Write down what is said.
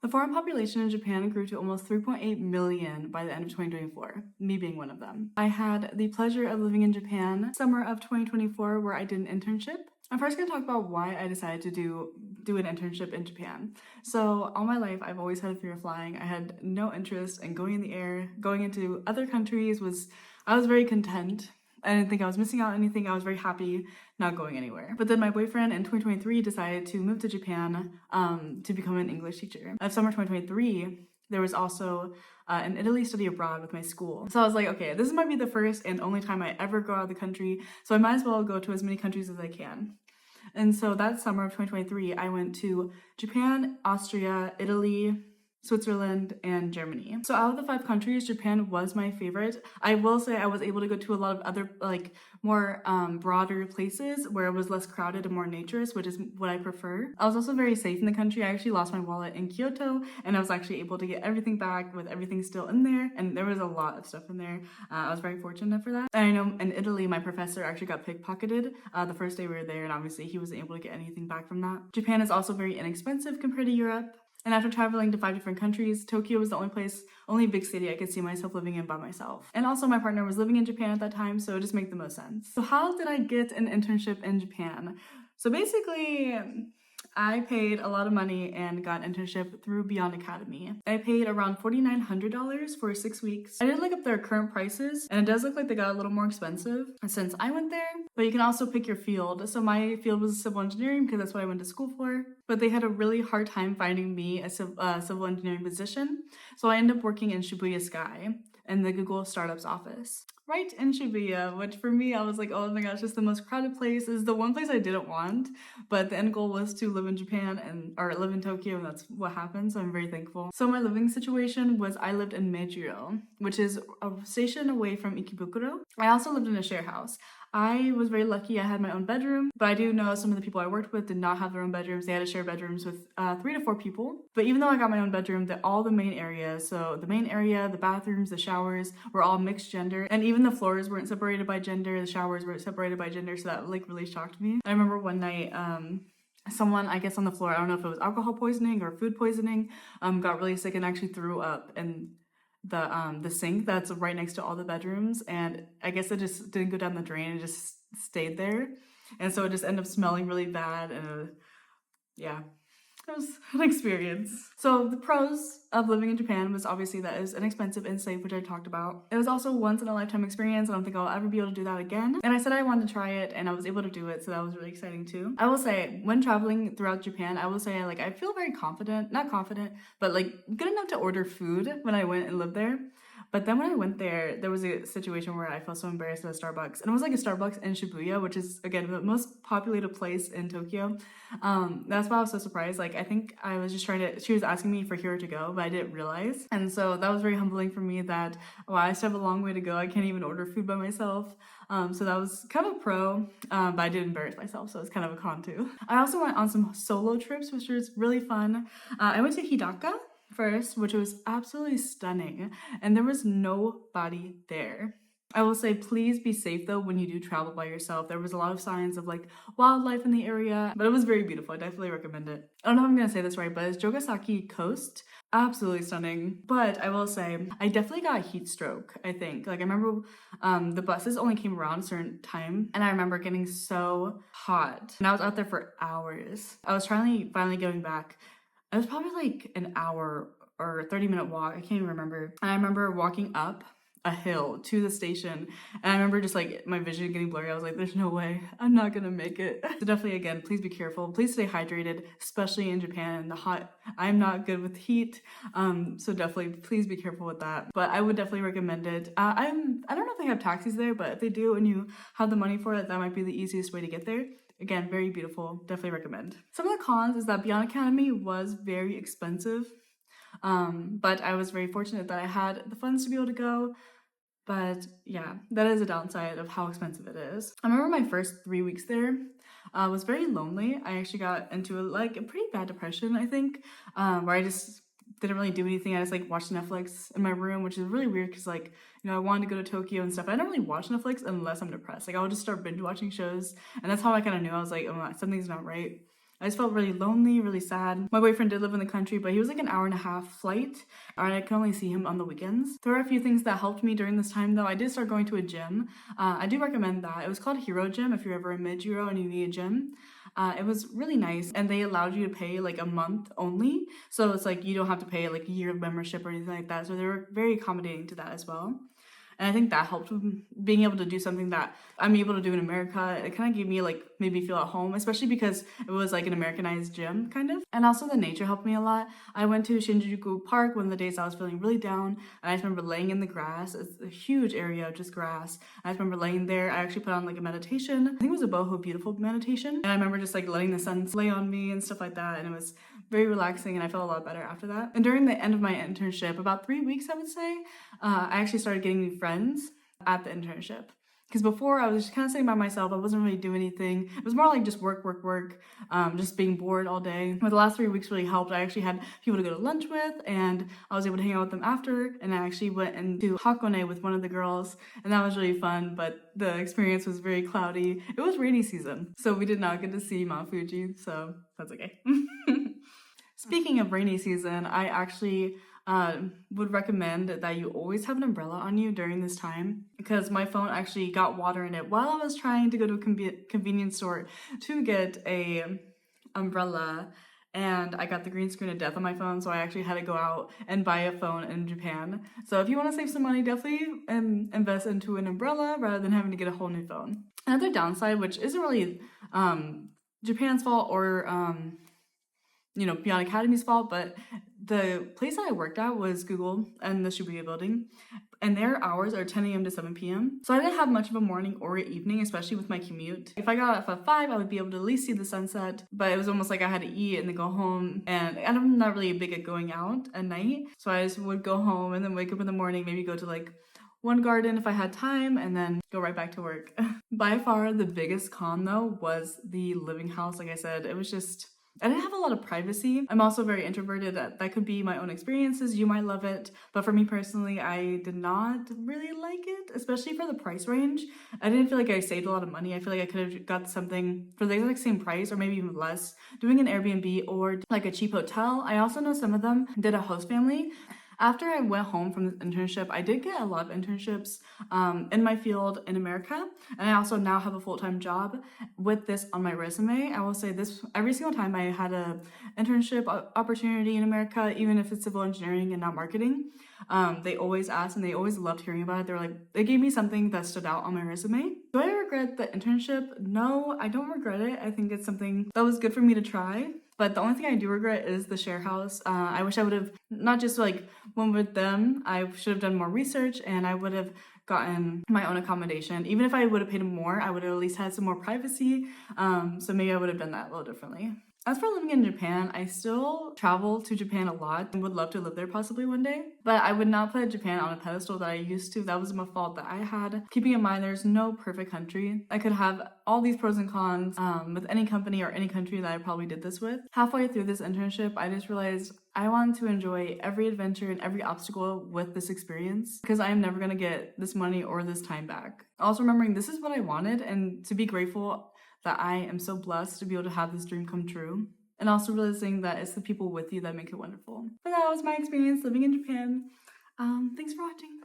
The foreign population in Japan grew to almost 3.8 million by the end of 2024, me being one of them. I had the pleasure of living in Japan summer of 2024 where I did an internship. I'm first going to talk about why I decided to do an internship in Japan. So all my life, I've always had a fear of flying. I had no interest in going in the air. Going into other countries I was very content. I didn't think I was missing out on anything. I was very happy not going anywhere. But then my boyfriend in 2023 decided to move to Japan to become an English teacher. Of summer 2023, there was also an Italy study abroad with my school. So I was like, okay, this might be the first and only time I ever go out of the country, so I might as well go to as many countries as I can. And so that summer of 2023, I went to Japan, Austria, Italy, Switzerland, and Germany. So out of the 5 countries, Japan was my favorite. I will say I was able to go to a lot of other more broader places where it was less crowded and more naturist, which is what I prefer. I was also very safe in the country. I actually lost my wallet in Kyoto and I was actually able to get everything back with everything still in there, and there was a lot of stuff in there. I was very fortunate for that. And I know in Italy, my professor actually got pickpocketed the first day we were there, and obviously he wasn't able to get anything back from that. Japan is also very inexpensive compared to Europe. And after traveling to 5 different countries, Tokyo was the only big city I could see myself living in by myself. And also my partner was living in Japan at that time, so it just made the most sense. So how did I get an internship in Japan? So basically, I paid a lot of money and got an internship through Beyond Academy. I paid around $4,900 for 6 weeks. I did look up their current prices, and it does look like they got a little more expensive since I went there, but you can also pick your field. So my field was civil engineering because that's what I went to school for, but they had a really hard time finding me a civil engineering position. So I ended up working in Shibuya Sky in the Google Startups office. Right in Shibuya, which for me, I was like, oh my gosh, it's the most crowded place. It's the one place I didn't want, but the end goal was to live in Japan or live in Tokyo, and that's what happened, so I'm very thankful. So my living situation was I lived in Meijiro, which is a station away from Ikebukuro. I also lived in a share house. I was very lucky I had my own bedroom, but I do know some of the people I worked with did not have their own bedrooms. They had to share bedrooms with 3 to 4 people. But even though I got my own bedroom, all the main areas, so the main area, the bathrooms, the showers, were all mixed gender. And even the floors weren't separated by gender, the showers weren't separated by gender, so that really shocked me. I remember one night, someone, I guess on the floor, I don't know if it was alcohol poisoning or food poisoning, got really sick and actually threw up in the sink that's right next to all the bedrooms, and I guess it just didn't go down the drain and just stayed there, and so it just ended up smelling really bad, and yeah, it was an experience. So the pros of living in Japan was obviously that it was inexpensive and safe, which I talked about. It was also once in a lifetime experience. I don't think I'll ever be able to do that again. And I said I wanted to try it, and I was able to do it, so that was really exciting too. I will say, when traveling throughout Japan, I feel very confident, not confident, but good enough to order food when I went and lived there. But then when I went there was a situation where I felt so embarrassed at a Starbucks. And it was like a Starbucks in Shibuya, which is, again, the most populated place in Tokyo. That's why I was so surprised. I think I was just she was asking me for here to go, but I didn't realize. And so that was very humbling for me that, wow, I still have a long way to go. I can't even order food by myself. So that was kind of a pro, but I did embarrass myself, so it's kind of a con too. I also went on some solo trips, which was really fun. I went to Hidaka first, which was absolutely stunning, and there was nobody there. I will say, please be safe though when you do travel by yourself. There was a lot of signs of wildlife in the area, but it was very beautiful. I definitely recommend it. I don't know if I'm gonna say this right, but it's Jogasaki Coast. Absolutely stunning. But I will say, I definitely got a heat stroke, I think. I remember the buses only came around a certain time, and I remember getting so hot, and I was out there for hours. I was finally getting back. It was probably an hour or 30-minute walk. I can't even remember. And I remember walking up a hill to the station, and I remember just my vision getting blurry. I was like, there's no way I'm not gonna make it. So definitely, again, please be careful. Please stay hydrated, especially in Japan. I'm not good with heat, so definitely please be careful with that. But I would definitely recommend it. I don't know if they have taxis there, but if they do and you have the money for it, that might be the easiest way to get there. Again, very beautiful. Definitely recommend. Some of the cons is that Beyond Academy was very expensive, but I was very fortunate that I had the funds to be able to go. But yeah, that is a downside of how expensive it is. I remember my first 3 weeks there was very lonely. I actually got into a pretty bad depression, I think, where I just didn't really do anything. I just watched Netflix in my room, which is really weird because I wanted to go to Tokyo and stuff. I don't really watch Netflix unless I'm depressed. I would just start binge watching shows, and that's how I kind of knew I was like, oh, something's not right. I just felt really lonely, really sad. My boyfriend did live in the country, but he was like an hour and a half flight, and I could only see him on the weekends. There are a few things that helped me during this time though. I did start going to a gym. I do recommend that. It was called Hero Gym if you're ever in Mid-Euro and you need a gym. It was really nice, and they allowed you to pay like a month only. So it's like you don't have to pay like a year of membership or anything like that. So they were very accommodating to that as well. And I think that helped with being able to do something that I'm able to do in America. It kind of gave me like, made me feel at home, especially because it was like an Americanized gym kind of. And also the nature helped me a lot. I went to Shinjuku Park one of the days I was feeling really down, and I just remember laying in the grass. It's a huge area of just grass. I just remember laying there. I actually put on like a meditation. I think it was a boho beautiful meditation. And I remember just like letting the sun lay on me and stuff like that. And it was very relaxing, and I felt a lot better after that. And during the end of my internship, about 3 weeks, I would say, I actually started getting new friends at the internship. Because before I was just kind of sitting by myself, I wasn't really doing anything. It was more like just work, just being bored all day. But the last 3 weeks really helped. I actually had people to go to lunch with, and I was able to hang out with them after. And I actually went into Hakone with one of the girls, and that was really fun. But the experience was very cloudy. It was rainy season, so we did not get to see Mount Fuji. So that's okay. Speaking of rainy season, I actually would recommend that you always have an umbrella on you during this time, because my phone actually got water in it while I was trying to go to a convenience store to get a umbrella, and I got the green screen of death on my phone, so I actually had to go out and buy a phone in Japan. So if you want to save some money, definitely invest into an umbrella rather than having to get a whole new phone. Another downside, which isn't really Japan's fault or Beyond Academy's fault, but the place that I worked at was Google and the Shibuya building, and their hours are 10 a.m. to 7 p.m. So I didn't have much of a morning or evening, especially with my commute. If I got up at 5, I would be able to at least see the sunset, but it was almost like I had to eat and then go home, and I'm not really big at going out at night, so I just would go home and then wake up in the morning, maybe go to like one garden if I had time, and then go right back to work. By far the biggest con though was the living house. Like I said, it was just, I didn't have a lot of privacy. I'm also very introverted. That could be my own experiences. You might love it. But for me personally, I did not really like it, especially for the price range. I didn't feel like I saved a lot of money. I feel like I could have got something for the exact same price or maybe even less doing an Airbnb or like a cheap hotel. I also know some of them did a host family. After I went home from this internship, I did get a lot of internships in my field in America, and I also now have a full-time job with this on my resume. I will say this, every single time I had a internship opportunity in America, even if it's civil engineering and not marketing, they always asked and they always loved hearing about it. They were like, they gave me something that stood out on my resume. Do I regret the internship? No, I don't regret it. I think it's something that was good for me to try. But the only thing I do regret is the share house. I wish I would have not just like went with them. I should have done more research, and I would have gotten my own accommodation. Even if I would have paid more, I would have at least had some more privacy. So maybe I would have done that a little differently. As for living in Japan, I still travel to Japan a lot and would love to live there possibly one day. But I would not put Japan on a pedestal that I used to. That was a fault that I had. Keeping in mind, there's no perfect country. I could have all these pros and cons with any company or any country that I probably did this with. Halfway through this internship, I just realized I wanted to enjoy every adventure and every obstacle with this experience, because I am never going to get this money or this time back. Also remembering this is what I wanted, and to be grateful that I am so blessed to be able to have this dream come true. And also realizing that it's the people with you that make it wonderful. But that was my experience living in Japan. Thanks for watching.